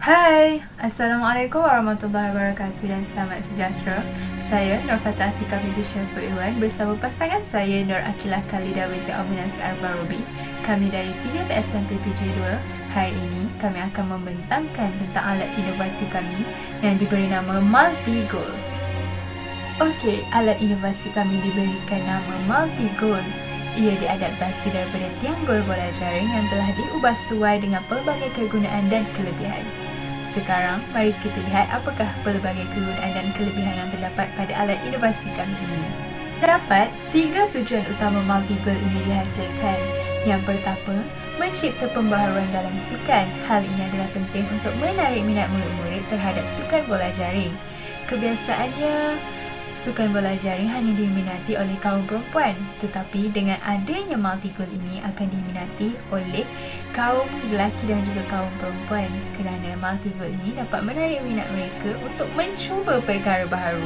Hai, Assalamualaikum warahmatullahi wabarakatuh dan selamat sejahtera. Saya Nur Fatah Afika binti Syafiq Iwan bersama pasangan saya Nur Akilah Khalidah binti Abu Nasir Arbarubi. Kami dari 3 SMP PJ2. Hari ini kami akan membentangkan tentang alat inovasi kami yang diberi nama Multi-Goal. Okey, alat inovasi kami diberikan nama Multi-Goal. Ia diadaptasi daripada tiang gol bola jaring yang telah diubah sesuai dengan pelbagai kegunaan dan kelebihan. Sekarang, mari kita lihat apakah pelbagai kegunaan dan kelebihan yang terdapat pada alat inovasi kami ini. Terdapat 3 tujuan utama Multi-Goal ini dihasilkan. Yang pertama, mencipta pembaharuan dalam sukan. Hal ini adalah penting untuk menarik minat murid-murid terhadap sukan bola jaring. Kebiasaannya, sukan bola jaring hanya diminati oleh kaum perempuan, tetapi dengan adanya Multi-Goal ini akan diminati oleh kaum lelaki dan juga kaum perempuan kerana Multi-Goal ini dapat menarik minat mereka untuk mencuba perkara baharu.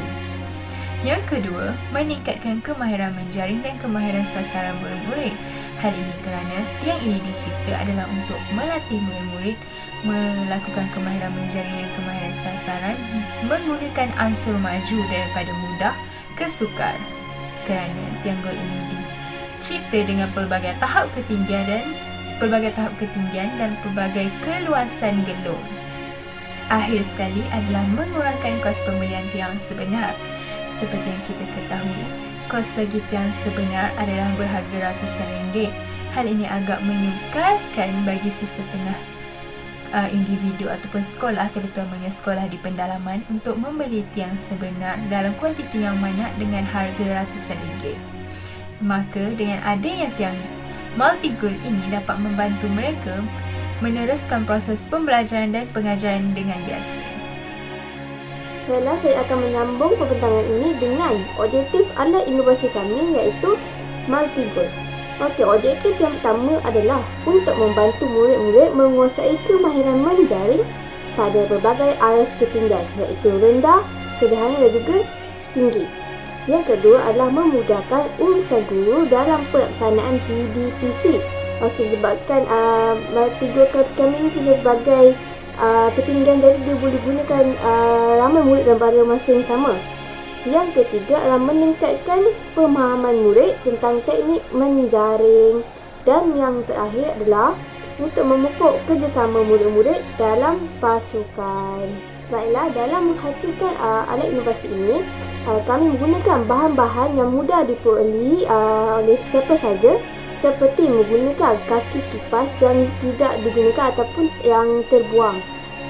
Yang kedua, meningkatkan kemahiran menjaring dan kemahiran sasaran murid-murid. Hal ini kerana tiang ini dicipta adalah untuk melatih murid-murid melakukan kemahiran menjaring dan kemahiran sasaran menggunakan ansur maju daripada mudah ke sukar. Kerana tiang gol ini dicipta dengan pelbagai tahap ketinggian dan pelbagai keluasan gelung. Akhir sekali adalah mengurangkan kos pembelian tiang sebenar. Seperti yang kita ketahui, kos bagi tiang sebenar adalah berharga ratusan ringgit. Hal ini agak menyukarkan bagi sesetengah individu ataupun sekolah, terutamanya sekolah di pendalaman, untuk membeli tiang sebenar dalam kuantiti yang banyak dengan harga ratusan ringgit. Maka dengan adanya tiang Multi-Goal ini dapat membantu mereka meneruskan proses pembelajaran dan pengajaran dengan biasa. Baiklah, saya akan menyambung pembentangan ini dengan objektif alat inovasi kami iaitu Multi-Goal. Okey, objektif yang pertama adalah untuk membantu murid-murid menguasai kemahiran menjaring pada berbagai aras ketinggian iaitu rendah, sederhana dan juga tinggi. Yang kedua adalah memudahkan urusan guru dalam pelaksanaan PDPC. Okey, sebabkan Multi-Goal kami ini punya berbagai ketinggian, jadi dia boleh gunakan ramai murid dalam pada masa yang sama. Yang ketiga adalah meningkatkan pemahaman murid tentang teknik menjaring. Dan yang terakhir adalah untuk memupuk kerjasama murid-murid dalam pasukan. Baiklah, dalam menghasilkan alat inovasi ini, kami menggunakan bahan-bahan yang mudah diperolehi oleh siapa saja, seperti menggunakan kaki kipas yang tidak digunakan ataupun yang terbuang.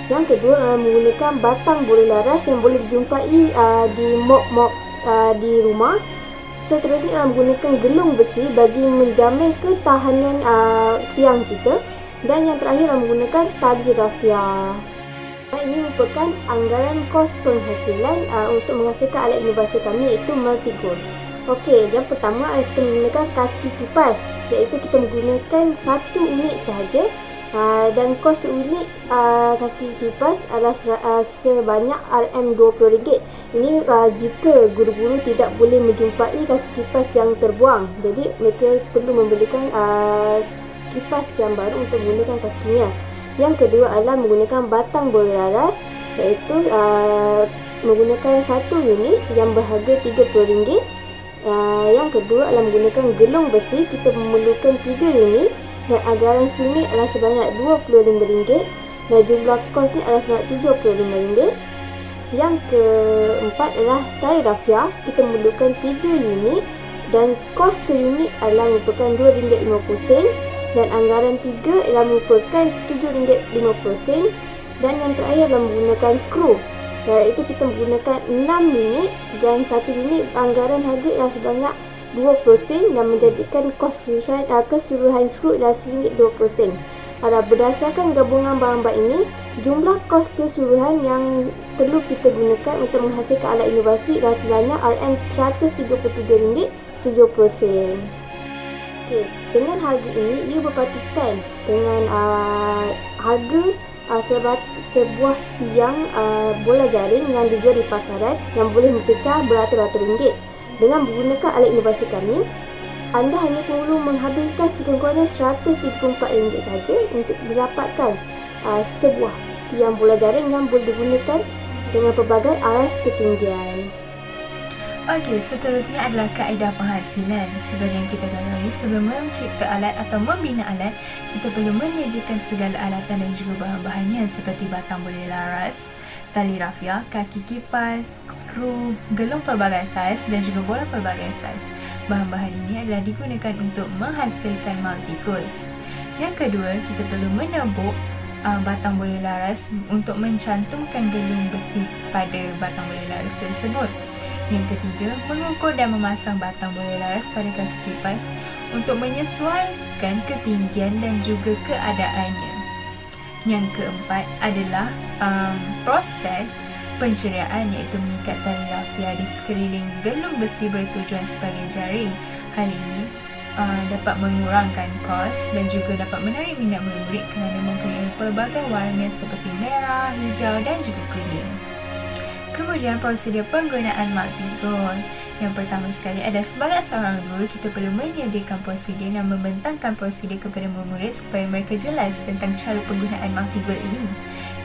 Yang kedua adalah menggunakan batang bola laras yang boleh dijumpai di mop-mop di rumah. Seterusnya adalah menggunakan gelung besi bagi menjamin ketahanan tiang kita. Dan yang terakhir adalah menggunakan tali rafia. Ini merupakan anggaran kos penghasilan untuk menghasilkan alat inovasi kami iaitu Multi-Goal. Okey, yang pertama adalah kita menggunakan kaki kipas, iaitu kita menggunakan 1 unit sahaja. Dan kos unit kaki kipas adalah sebanyak RM20. Ini jika guru-guru tidak boleh menjumpai kaki kipas yang terbuang, jadi mereka perlu membelikan kipas yang baru untuk menggunakan kakinya. Yang kedua adalah menggunakan batang bola laras, iaitu menggunakan 1 unit yang berharga RM30. Yang kedua adalah menggunakan gelung besi, kita memerlukan 3 unit dan anggaran sunit adalah sebanyak RM25 dan jumlah kosnya adalah sebanyak RM75. Yang keempat adalah tali rafia, kita memerlukan 3 unit dan kos seunit adalah merupakan RM2.50 dan anggaran 3 adalah merupakan RM7.50. Dan yang terakhir adalah menggunakan skru, iaitu kita menggunakan 6 unit dan 1 unit anggaran harga adalah sebanyak RM20 dan menjadikan kos keseluruhan skru adalah RM1.20. Berdasarkan gabungan bahan-bahan ini, jumlah kos keseluruhan yang perlu kita gunakan untuk menghasilkan alat inovasi adalah sebanyak RM133.70. Okey, dengan harga ini ia berpatutan dengan harga sebuah tiang bola jaring yang dijual di pasaran yang boleh mencecah beratus-ratus ringgit. Dengan menggunakan alat inovasi kami, anda hanya perlu menghabiskan sekurang-kurangnya RM134 saja untuk mendapatkan sebuah tiang bola jaring yang boleh digunakan dengan pelbagai aras ketinggian. Okey, seterusnya adalah kaedah penghasilan. Seperti yang kita ketahui, sebelum mencipta alat atau membina alat, kita perlu menyediakan segala alatan dan juga bahan-bahannya seperti batang boleh laras, tali rafia, kaki kipas, skru, gelung pelbagai saiz dan juga bola pelbagai saiz. Bahan-bahan ini adalah digunakan untuk menghasilkan multi-goal. Yang kedua, kita perlu menebuk batang boleh laras untuk mencantumkan gelung besi pada batang boleh laras tersebut. Yang ketiga, mengukur dan memasang batang boleh laras pada kaki kipas untuk menyesuaikan ketinggian dan juga keadaannya. Yang keempat adalah proses penceriaan, iaitu mengikat tali rafia di sekeliling gelung besi bertujuan sebagai jaring. Hal ini dapat mengurangkan kos dan juga dapat menarik minat murid-murid kerana mempunyai pelbagai warna seperti merah, hijau dan juga kuning. Kemudian prosedur penggunaan multi-goal. Yang pertama sekali adalah sebagai seorang guru, kita perlu menyediakan prosedur dan membentangkan prosedur kepada murid supaya mereka jelas tentang cara penggunaan multi-goal ini.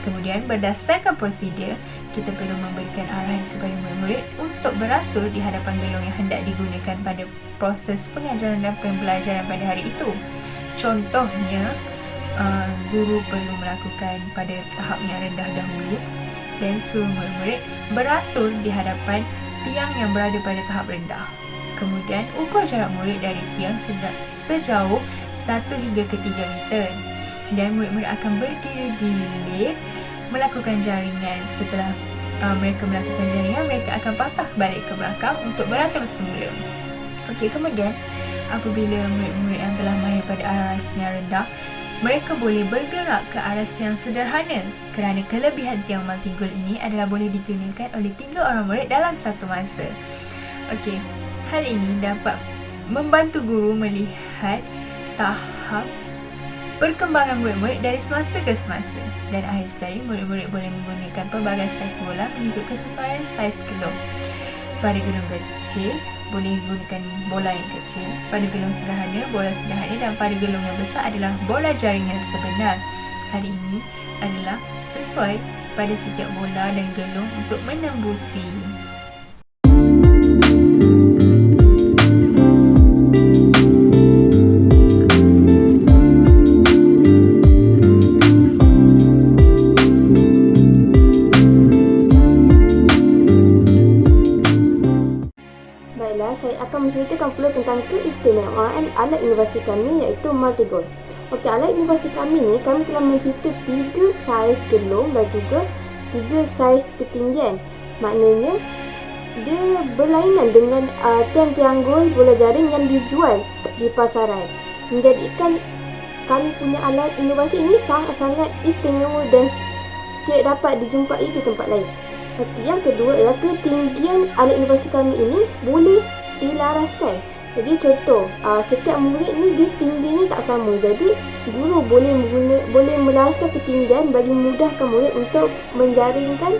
Kemudian berdasarkan prosedur, kita perlu memberikan arahan kepada murid untuk beratur di hadapan gelung yang hendak digunakan pada proses pengajaran dan pembelajaran pada hari itu. Contohnya, guru perlu melakukan pada tahap yang rendah dahulu dan suruh murid-murid beratur di hadapan tiang yang berada pada tahap rendah. Kemudian ukur jarak murid dari tiang sejauh 1 hingga ke 3 meter. Dan murid-murid akan bergilir-gilir melakukan jaringan. Setelah mereka melakukan jaringan, mereka akan patah balik ke belakang untuk beratur semula. Okey, kemudian apabila murid-murid yang telah mahir pada aras yang rendah, mereka boleh bergerak ke aras yang sederhana kerana kelebihan tiang multi-goal ini adalah boleh digunakan oleh 3 orang murid dalam satu masa. Okey, hal ini dapat membantu guru melihat tahap perkembangan murid-murid dari semasa ke semasa. Dan akhir sekali, murid-murid boleh menggunakan pelbagai saiz bola mengikut kesesuaian saiz gelung. Pada gelung kecil, boleh gunakan bola yang kecil. Pada gelung sederhana, bola sederhana, dan pada gelung yang besar adalah bola jaring yang sebenar. Hal ini adalah sesuai pada setiap bola dan gelung untuk menembusi. Saya akan menceritakan pula tentang keistimewaan alat inovasi kami, iaitu multi-goal. Okey, alat inovasi kami ni, kami telah mencipta 3 saiz gelung dan juga 3 saiz ketinggian. Maknanya dia berlainan dengan tiang-tiang gol bola jaring yang dijual di pasaran, menjadikan kami punya alat inovasi ini sangat-sangat istimewa dan tidak dapat dijumpai di tempat lain. Okey, yang kedua adalah ketinggian alat inovasi kami ini boleh dilaraskan. Jadi contoh, setiap murid ni dia tingginya tak sama. Jadi guru boleh melaraskan ketinggian bagi memudahkan murid untuk menjaringkan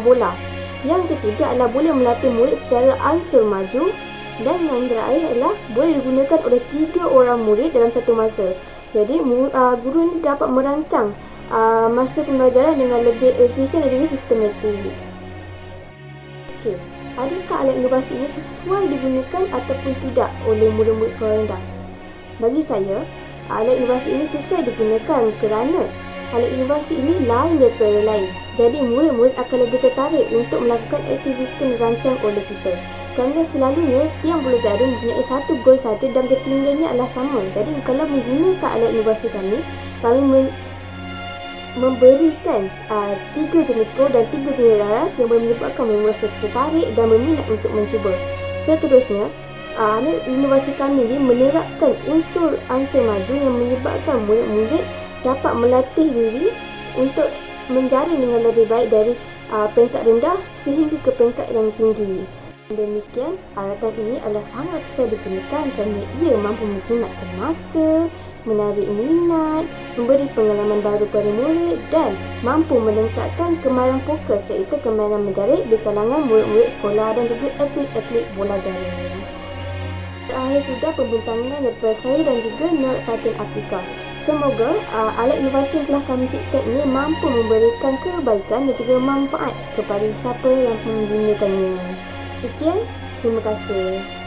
bola. Yang ketiga adalah boleh melatih murid secara ansur maju. Dan yang terakhir adalah boleh digunakan oleh 3 orang murid dalam satu masa. Jadi guru ni dapat merancang masa pembelajaran dengan lebih efisien dan juga sistematik. Okey, adakah alat inovasi ini sesuai digunakan ataupun tidak oleh murid-murid sekolah rendah? Bagi saya, alat inovasi ini sesuai digunakan kerana alat inovasi ini lain daripada lain. Jadi murid-murid akan lebih tertarik untuk melakukan aktiviti yang dirancang oleh kita. Kerana selalunya tiang bola jaring mempunyai 1 gol saja dan ketinggiannya adalah sama. Jadi kalau menggunakan alat inovasi kami memberikan 3 jenis gol dan 3 jenis laras yang boleh menyebabkan mereka rasa tertarik dan berminat untuk mencuba. Seterusnya, alat inovasi kami ini menerapkan unsur ansur maju yang menyebabkan murid-murid dapat melatih diri untuk menjaring dengan lebih baik dari peringkat rendah sehingga ke peringkat yang tinggi. Demikian, alatan ini adalah sangat susah digunakan kerana ia mampu menjimatkan masa, menarik minat, memberi pengalaman baru pada murid dan mampu meningkatkan kemahiran fokus, iaitu kemahiran menjaring di kalangan murid-murid sekolah dan juga atlet-atlet bola jaring. Terakhir sudah pembintangan daripada saya dan juga Nur Fatin Afrika. Semoga alat inovasi yang telah kami cipta ini mampu memberikan kebaikan dan juga manfaat kepada siapa yang menggunakannya. Sekian, terima kasih.